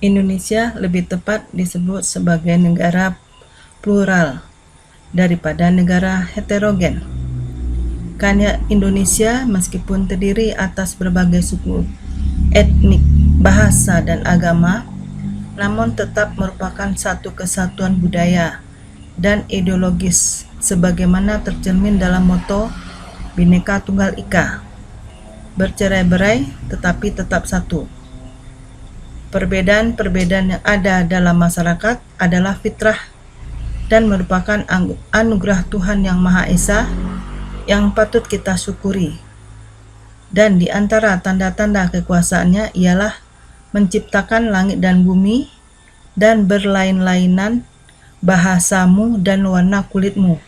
Indonesia lebih tepat disebut sebagai negara plural daripada negara heterogen. Karena Indonesia meskipun terdiri atas berbagai suku, etnik, bahasa, dan agama, namun tetap merupakan satu kesatuan budaya dan ideologis sebagaimana tercermin dalam moto Bhinneka Tunggal Ika, bercerai-berai tetapi tetap satu. Perbedaan-perbedaan yang ada dalam masyarakat adalah fitrah dan merupakan anugerah Tuhan Yang Maha Esa yang patut kita syukuri. Dan di antara tanda-tanda kekuasaannya ialah menciptakan langit dan bumi dan berlain-lainan bahasamu dan warna kulitmu.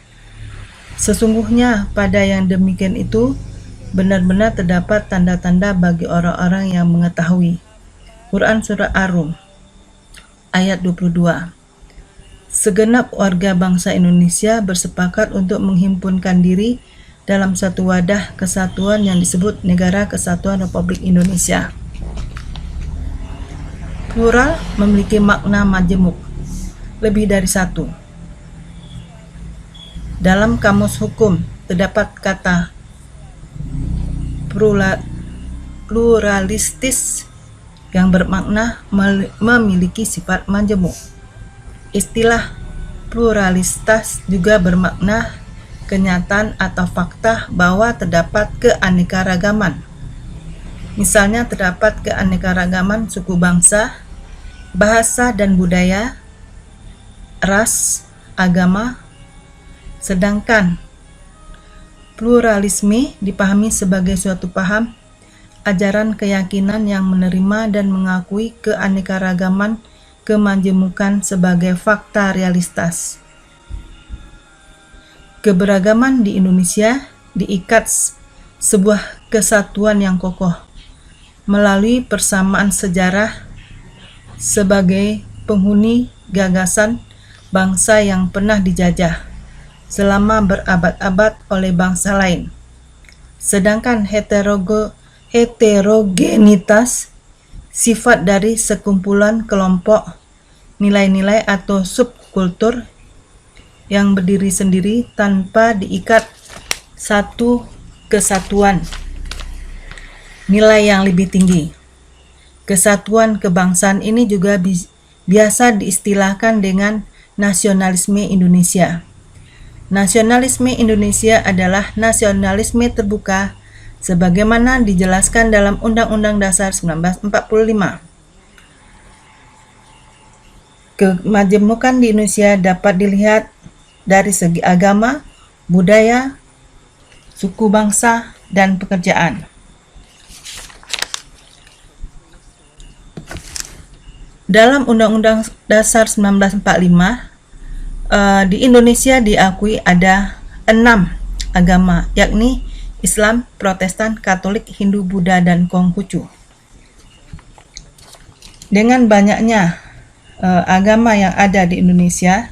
Sesungguhnya pada yang demikian itu benar-benar terdapat tanda-tanda bagi orang-orang yang mengetahui. Quran Surah Ar-Rum ayat 22. Segenap warga bangsa Indonesia bersepakat untuk menghimpunkan diri dalam satu wadah kesatuan yang disebut Negara Kesatuan Republik Indonesia. Plural memiliki makna majemuk, lebih dari satu. Dalam kamus hukum terdapat kata pluralistis yang bermakna memiliki sifat majemuk. Istilah pluralitas juga bermakna kenyataan atau fakta bahwa terdapat keanekaragaman. Misalnya terdapat keanekaragaman suku bangsa, bahasa dan budaya, ras, agama. Sedangkan pluralisme dipahami sebagai suatu paham, ajaran keyakinan yang menerima dan mengakui keanekaragaman kemajemukan sebagai fakta realitas. Keberagaman di Indonesia diikat sebuah kesatuan yang kokoh melalui persamaan sejarah sebagai penghuni gagasan bangsa yang pernah dijajah selama berabad-abad oleh bangsa lain. Sedangkan heterogenitas sifat dari sekumpulan kelompok nilai-nilai atau subkultur yang berdiri sendiri tanpa diikat satu kesatuan nilai yang lebih tinggi. Kesatuan kebangsaan ini juga biasa diistilahkan dengan nasionalisme Indonesia. Nasionalisme Indonesia adalah nasionalisme terbuka sebagaimana dijelaskan dalam Undang-Undang Dasar 1945. Kemajemukan di Indonesia dapat dilihat dari segi agama, budaya, suku bangsa, dan pekerjaan. Dalam Undang-Undang Dasar 1945, di Indonesia diakui ada 6 agama, yakni Islam, Protestan, Katolik, Hindu, Buddha, dan Konghucu. Dengan banyaknya agama yang ada di Indonesia,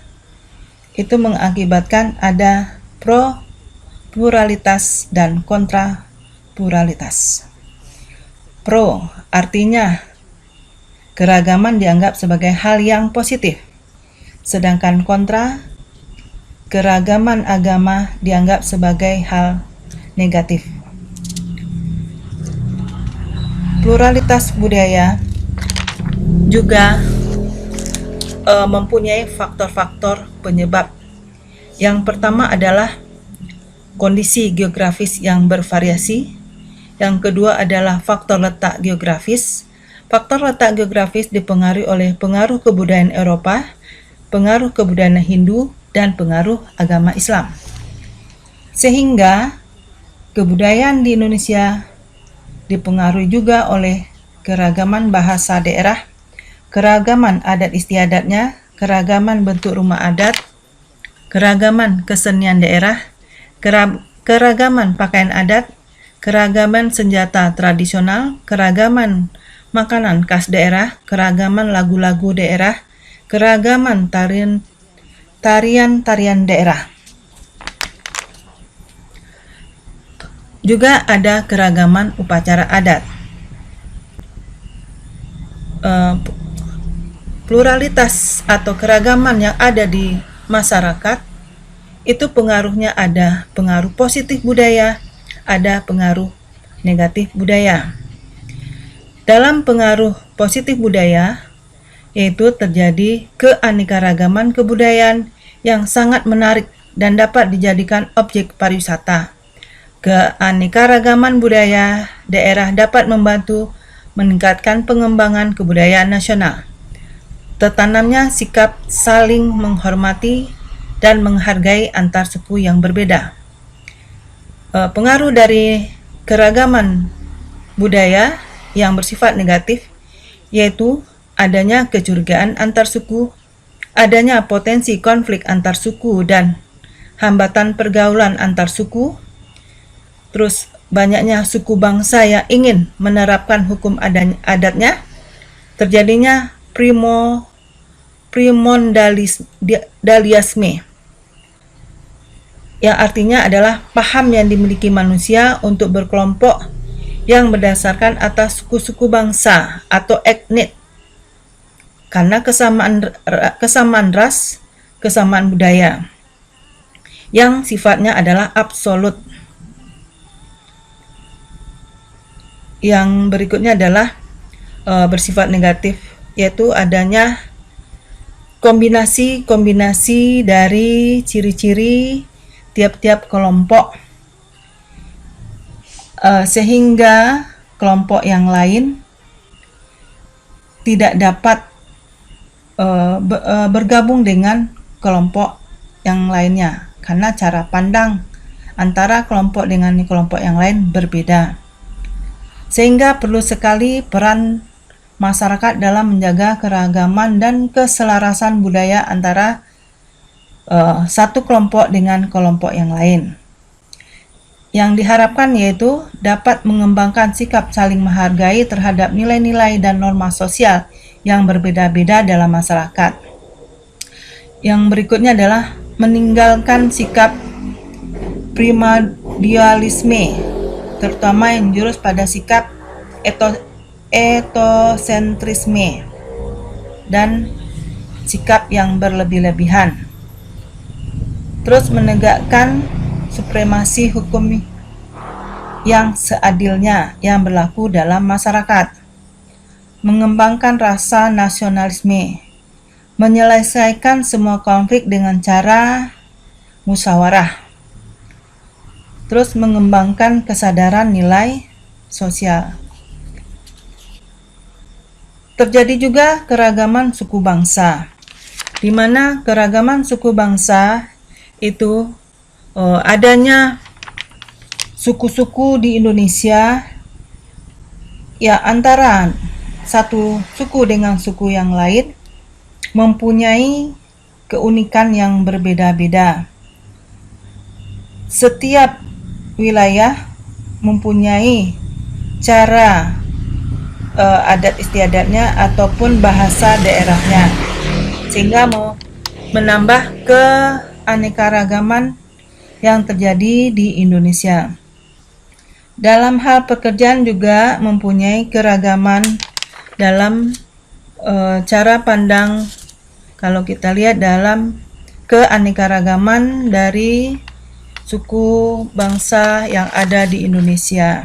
itu mengakibatkan ada pro-pluralitas dan kontra-pluralitas. Pro artinya keragaman dianggap sebagai hal yang positif, sedangkan kontra, keragaman agama dianggap sebagai hal negatif. Pluralitas budaya juga mempunyai faktor-faktor penyebab. Yang pertama adalah kondisi geografis yang bervariasi. Yang kedua adalah faktor letak geografis. Faktor letak geografis dipengaruhi oleh pengaruh kebudayaan Eropa, pengaruh kebudayaan Hindu, dan pengaruh agama Islam. Sehingga kebudayaan di Indonesia dipengaruhi juga oleh keragaman bahasa daerah, keragaman adat istiadatnya, keragaman bentuk rumah adat, keragaman kesenian daerah, keragaman pakaian adat, keragaman senjata tradisional, keragaman makanan khas daerah, keragaman lagu-lagu daerah, keragaman tarian-tarian daerah. Juga ada keragaman upacara adat. pluralitas atau keragaman yang ada di masyarakat, itu pengaruhnya ada pengaruh positif budaya, ada pengaruh negatif budaya. Dalam pengaruh positif budaya, yaitu terjadi keanekaragaman kebudayaan yang sangat menarik dan dapat dijadikan objek pariwisata. Keanekaragaman budaya daerah dapat membantu meningkatkan pengembangan kebudayaan nasional. Tertanamnya sikap saling menghormati dan menghargai antar suku yang berbeda. Pengaruh dari keragaman budaya yang bersifat negatif yaitu adanya kecurigaan antar suku, adanya potensi konflik antar suku dan hambatan pergaulan antar suku, terus banyaknya suku bangsa yang ingin menerapkan hukum adatnya, terjadinya primordialisme, yang artinya adalah paham yang dimiliki manusia untuk berkelompok yang berdasarkan atas suku-suku bangsa atau etnik, karena kesamaan ras, kesamaan budaya, yang sifatnya adalah absolut. Yang berikutnya adalah bersifat negatif, yaitu adanya kombinasi dari ciri-ciri tiap-tiap kelompok, sehingga kelompok yang lain tidak dapat bergabung dengan kelompok yang lainnya, karena cara pandang antara kelompok dengan kelompok yang lain berbeda. Sehingga perlu sekali peran masyarakat dalam menjaga keragaman dan keselarasan budaya antara satu kelompok dengan kelompok yang lain. Yang diharapkan yaitu dapat mengembangkan sikap saling menghargai terhadap nilai-nilai dan norma sosial yang berbeda-beda dalam masyarakat. Yang berikutnya adalah meninggalkan sikap primordialisme, terutama yang menjurus pada sikap etosentrisme dan sikap yang berlebih-lebihan. Terus menegakkan supremasi hukum yang seadilnya yang berlaku dalam masyarakat. Mengembangkan rasa nasionalisme, menyelesaikan semua konflik dengan cara musyawarah. Terus mengembangkan kesadaran nilai sosial. Terjadi juga keragaman suku bangsa, di mana keragaman suku bangsa itu adanya suku-suku di Indonesia ya, antara satu suku dengan suku yang lain mempunyai keunikan yang berbeda-beda. Setiap wilayah mempunyai cara adat istiadatnya ataupun bahasa daerahnya, sehingga menambah keanekaragaman yang terjadi di Indonesia. Dalam hal pekerjaan juga mempunyai keragaman dalam cara pandang. Kalau kita lihat dalam keanekaragaman dari suku bangsa yang ada di Indonesia.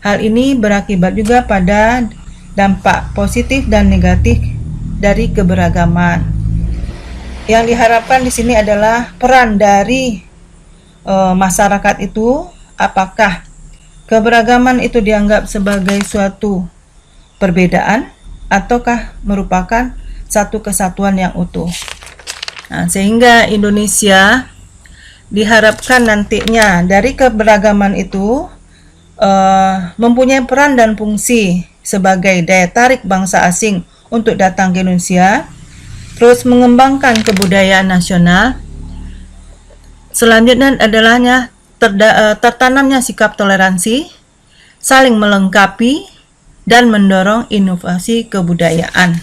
Hal ini berakibat juga pada dampak positif dan negatif dari keberagaman. Yang diharapkan di sini adalah peran dari masyarakat itu, apakah keberagaman itu dianggap sebagai suatu perbedaan ataukah merupakan satu kesatuan yang utuh. Nah, sehingga Indonesia diharapkan nantinya dari keberagaman itu mempunyai peran dan fungsi sebagai daya tarik bangsa asing untuk datang ke Indonesia, terus mengembangkan kebudayaan nasional. Selanjutnya adalahnya tertanamnya sikap toleransi, saling melengkapi, dan mendorong inovasi kebudayaan.